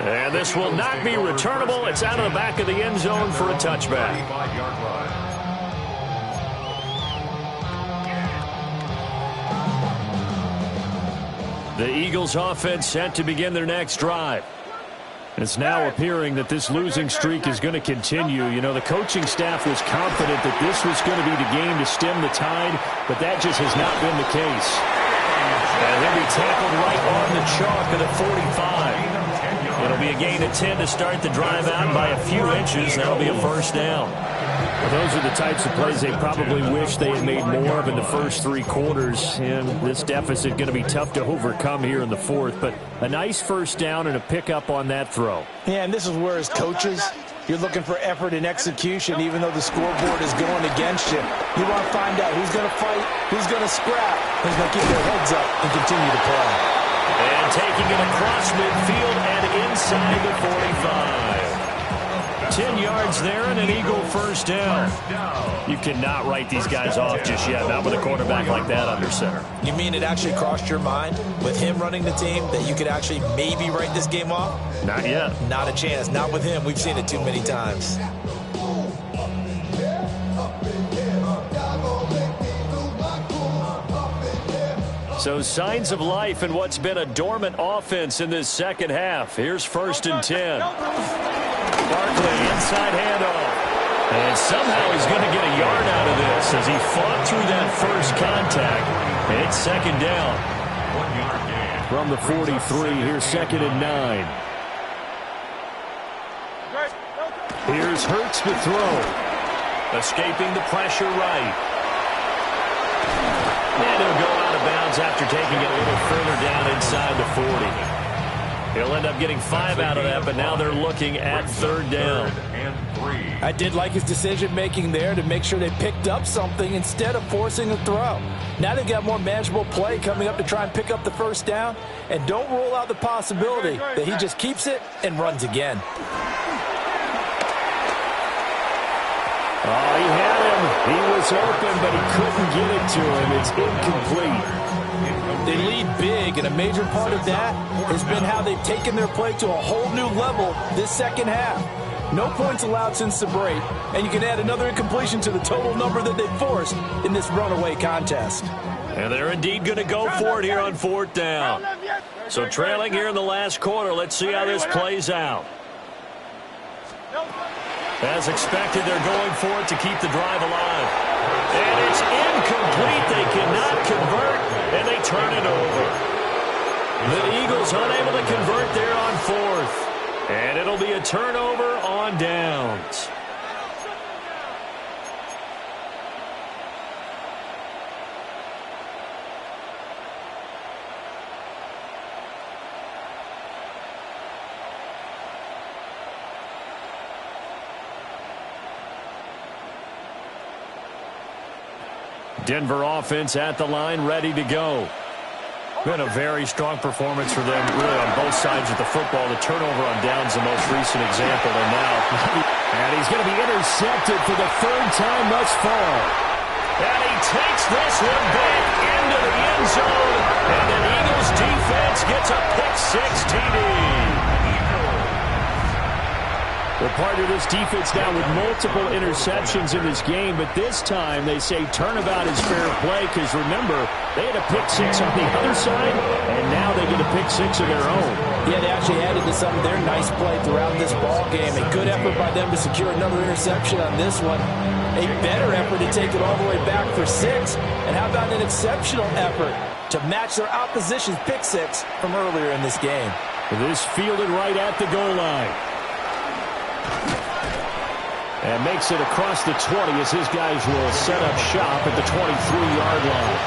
And this will not be returnable. It's out of the back of the end zone for a touchback. The Eagles offense set to begin their next drive. It's now appearing that this losing streak is going to continue. You know, the coaching staff was confident that this was going to be the game to stem the tide, but that just has not been the case. And he'll be tackled right on the chalk at the 45. It'll be a gain of 10 to start the drive out by a few inches. That'll be a first down. Well, those are the types of plays they probably wish they had made more of in the first 3 quarters. And this deficit going to be tough to overcome here in the fourth. But a nice first down and a pickup on that throw. Yeah, and this is where as coaches, you're looking for effort and execution, even though the scoreboard is going against you. You want to find out who's going to fight, who's going to scrap, who's going to keep their heads up and continue to play. And taking it across midfield and inside the 45. 10 yards there and an Eagle first down. You cannot write these guys off just yet, not with a quarterback like that under center. You mean it actually crossed your mind with him running the team that you could actually maybe write this game off? Not yet. Not a chance. Not with him. We've seen it too many times. So signs of life in what's been a dormant offense in this second half. Here's first and 10. Barkley inside handoff. And somehow he's going to get a yard out of this as he fought through that first contact. And it's second down. 1 yard gain. From the 43, here's second and 9. Here's Hurts to throw. Escaping the pressure right. And he'll go out of bounds after taking it a little further down inside the 40. He'll end up getting 5 out of that, but now they're looking at third down. I did like his decision-making there to make sure they picked up something instead of forcing a throw. Now they've got more manageable play coming up to try and pick up the first down, and don't rule out the possibility that he just keeps it and runs again. Oh, he had him. He was open, but he couldn't get it to him. It's incomplete. They lead big, and a major part of that has been how they've taken their play to a whole new level this second half. No points allowed since the break, and you can add another incompletion to the total number that they forced in this runaway contest. And they're indeed going to go for it here on fourth down. So trailing here in the last quarter, let's see how this plays out. As expected, they're going for it to keep the drive alive. And it's incomplete. They cannot convert, and they turn it over. The Eagles unable to convert there on fourth. And it'll be a turnover on downs. Denver offense at the line, ready to go. Been a very strong performance for them, really, on both sides of the football. The turnover on downs, the most recent example, and now. And he's going to be intercepted for the third time thus far. And he takes this one back into the end zone, and the Eagles defense gets a pick-six TD. Well, part of this defense now with multiple interceptions in this game, but this time they say turnabout is fair play because, remember, they had a pick-six on the other side, and now they get a pick-six of their own. Yeah, they actually added to some of their nice play throughout this ball game. A good effort by them to secure another interception on this one. A better effort to take it all the way back for 6. And how about an exceptional effort to match their opposition's pick-six from earlier in this game. This fielded right at the goal line. And makes it across the 20 as his guys will set up shop at the 23-yard line.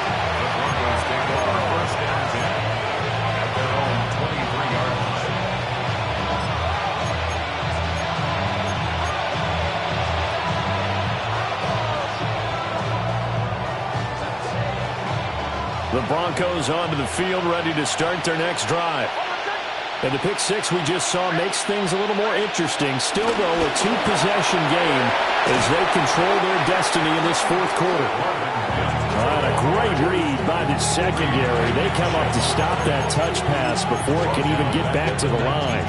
The Broncos onto the field, ready to start their next drive. And the pick-six we just saw makes things a little more interesting. Still, though, a two-possession game as they control their destiny in this fourth quarter. And a great read by the secondary. They come up to stop that touch pass before it can even get back to the line.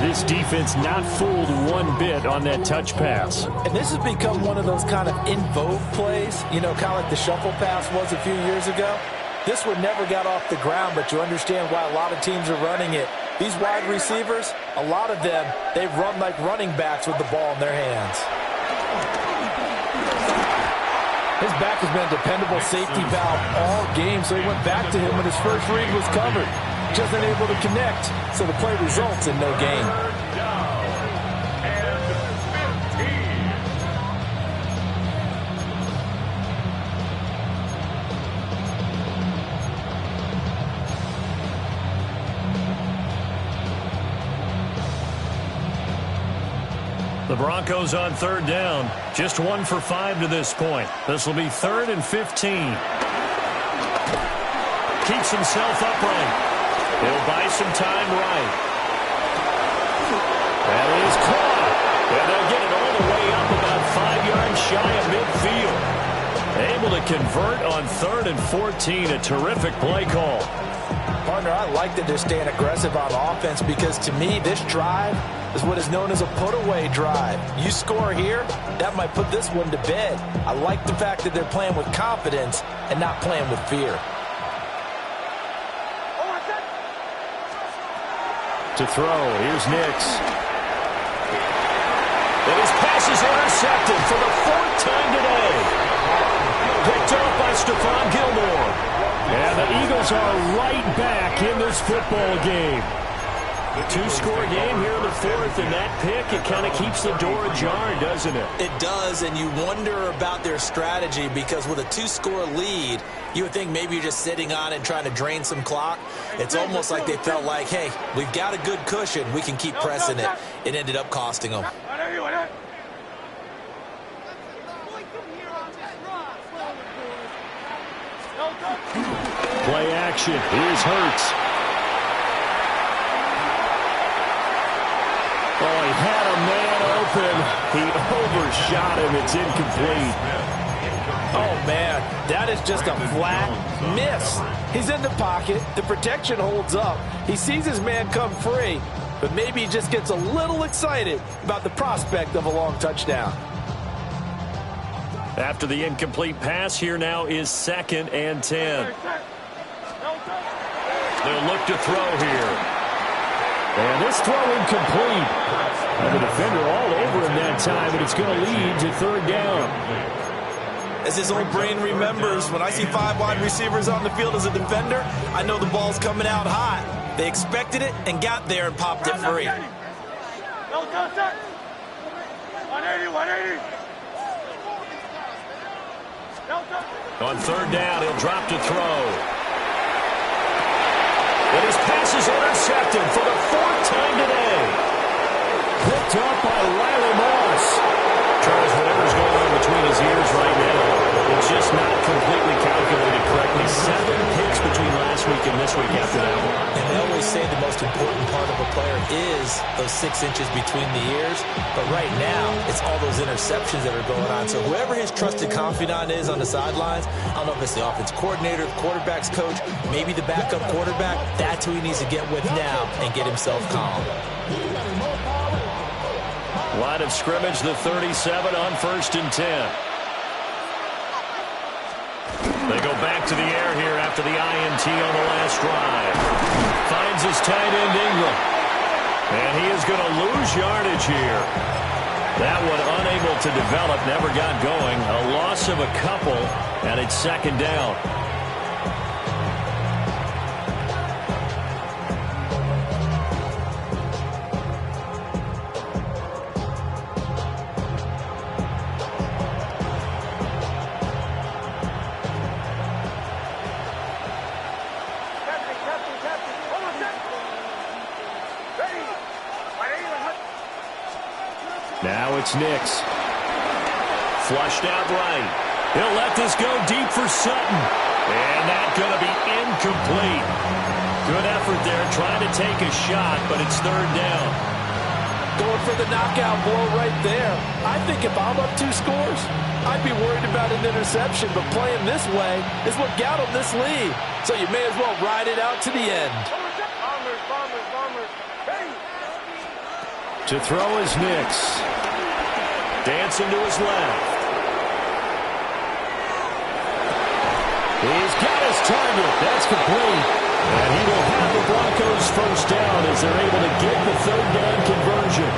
This defense not fooled one bit on that touch pass. And this has become one of those kind of in vogue plays, you know, kind of like the shuffle pass was a few years ago. This one never got off the ground, but you understand why a lot of teams are running it. These wide receivers, a lot of them, they run like running backs with the ball in their hands. His back has been a dependable safety valve all game, so he went back to him when his first read was covered. just unable to connect, so the play results in no gain. Third down and 15. The Broncos on third down. Just 1 for 5 to this point. This will be 3rd and 15. Keeps himself upright. He'll buy some time right. That is caught. And they'll get it all the way up about 5 yards shy of midfield. Able to convert on 3rd and 14. A terrific play call. Partner, I like that they're staying aggressive on offense because to me, this drive is what is known as a put-away drive. You score here, that might put this one to bed. I like the fact that they're playing with confidence and not playing with fear. To throw, here's Nix. And his pass is intercepted for the 4th time today. Picked up by Stephon Gilmore. And the Eagles are right back in this football game. Two-score game here in the 4th, and that pick, it kind of keeps the door ajar, doesn't it? It does, and you wonder about their strategy because with a 2-score lead, you would think maybe you're just sitting on it and trying to drain some clock. It's almost like they felt like, hey, we've got a good cushion. We can keep pressing it. It ended up costing them. Play action. Here's Hurts. Oh, he had a man open. He overshot him. It's incomplete. Oh, man, that is just a flat miss. He's in the pocket. The protection holds up. He sees his man come free, but maybe he just gets a little excited about the prospect of a long touchdown. After the incomplete pass, here now is 2nd and 10. They'll look to throw here. And this throw incomplete. And the defender all over him that time, and it's going to lead to 3rd down. As his old brain remembers, when I see 5 wide receivers on the field as a defender, I know the ball's coming out hot. They expected it and got there and popped it free. 180. On 3rd down, he'll drop to throw. And his pass is intercepted for the 4th time today. Picked up by Riley Moss. Charles, whatever's going on between his ears right now, it's just not completely calculated correctly. 7 picks between last week and this week after that one. And they always say the most important part of a player is those 6 inches between the ears. But right now, it's all those interceptions that are going on. So whoever his trusted confidant is on the sidelines, I don't know if it's the offense coordinator, the quarterback's coach, maybe the backup quarterback, that's who he needs to get with now and get himself calm. Line of scrimmage, the 37 on 1st and 10. They go back to the air here after the INT on the last drive. Finds his tight end, Ingram. And he is going to lose yardage here. That one unable to develop, never got going. A loss of a couple, and it's 2nd down. Now it's Nix. Flushed out right. He'll let this go deep for Sutton. And that's going to be incomplete. Good effort there trying to take a shot, but it's 3rd down. Going for the knockout blow right there. I think if I'm up 2 scores, I'd be worried about an interception, but playing this way is what got him this lead. So you may as well ride it out to the end. To throw is Nix. Dancing to his left. He's got his target. That's complete. And he will have the Broncos 1st down as they're able to get the 3rd down conversion.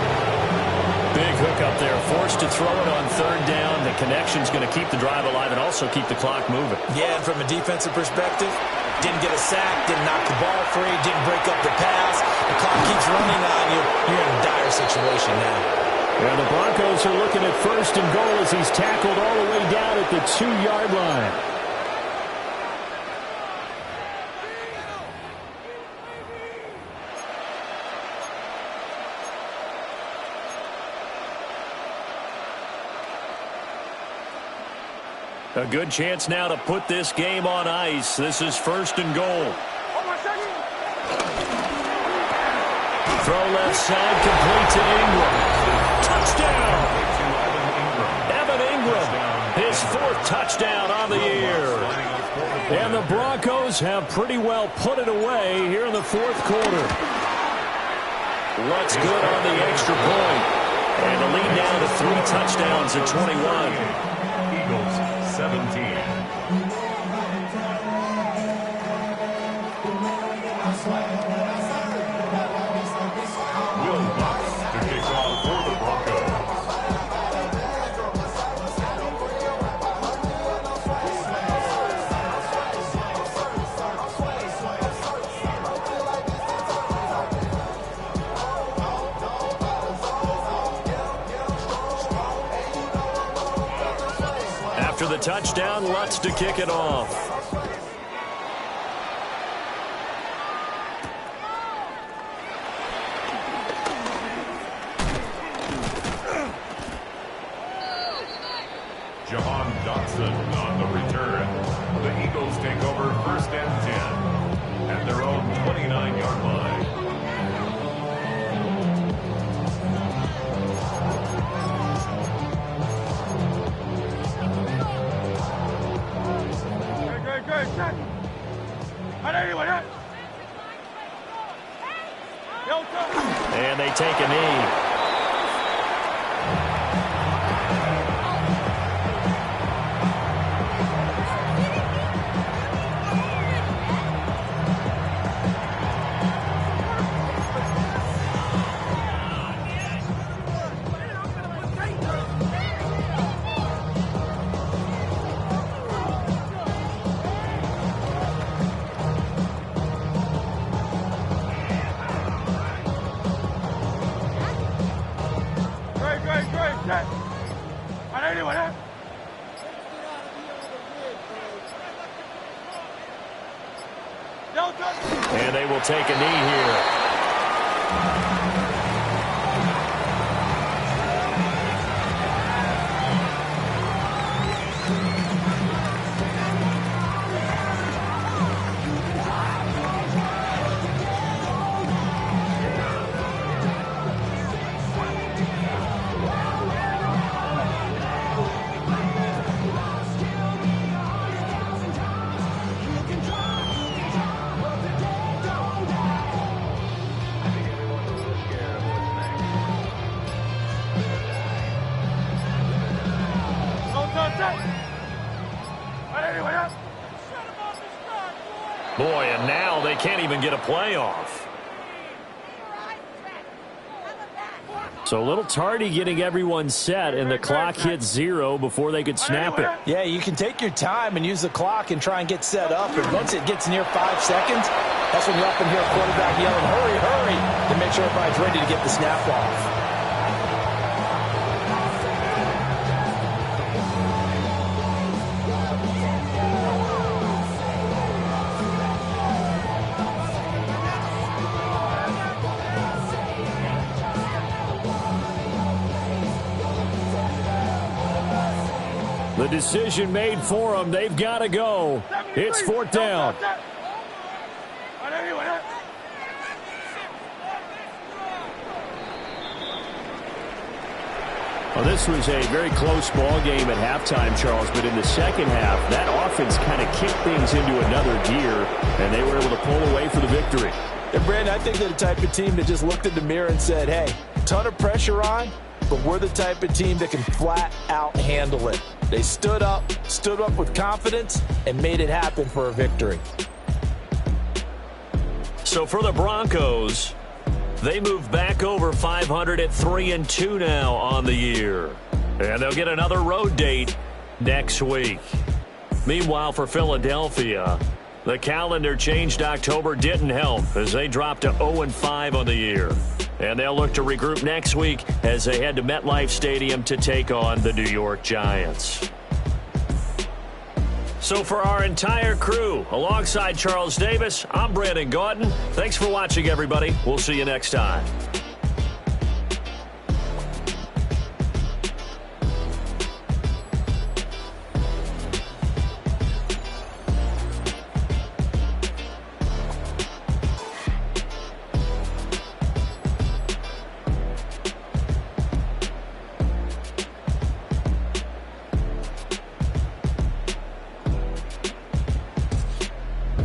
Big hook up there. Forced to throw it on 3rd down. The connection's going to keep the drive alive and also keep the clock moving. Yeah, and from a defensive perspective, Didn't get a sack, didn't knock the ball free, didn't break up the pass. The clock keeps running on you. You're in a dire situation now. And the Broncos are looking at 1st and goal as he's tackled all the way down at the 2-yard line. A good chance now to put this game on ice. This is 1st and goal. Throw left side, complete to Ingram. Touchdown! Evan Ingram, his 4th touchdown on the year. And the Broncos have pretty well put it away here in the 4th quarter. Looks good on the extra point. And the lead now to 3 touchdowns at 21. Eagles 17. After the touchdown, Lutz to kick it off. Jahan Dotson on the return. The Eagles take over 1st and 10 at their own 29-yard line. And they take a knee. And they will take a knee here. Boy, and now they can't even get a playoff. So a little tardy getting everyone set, and the clock hits 0 before they could snap it. Yeah, you can take your time and use the clock and try and get set up. And once it gets near 5 seconds, that's when you often hear a quarterback yelling, hurry, hurry, to make sure everybody's ready to get the snap off. The decision made for them. They've got to go. It's 4th down. Well, this was a very close ball game at halftime, Charles, but in the second half, that offense kind of kicked things into another gear, and they were able to pull away for the victory. And Brandon, I think they're the type of team that just looked in the mirror and said, hey, ton of pressure on, but we're the type of team that can flat out handle it. They stood up with confidence, and made it happen for a victory. So for the Broncos, they move back over 500 at 3-2 now on the year. And they'll get another road date next week. Meanwhile, for Philadelphia, The calendar changed October didn't help as they dropped to 0-5 on the year. And they'll look to regroup next week as they head to MetLife Stadium to take on the New York Giants. So for our entire crew, alongside Charles Davis, I'm Brandon Gaudin. Thanks for watching, everybody. We'll see you next time.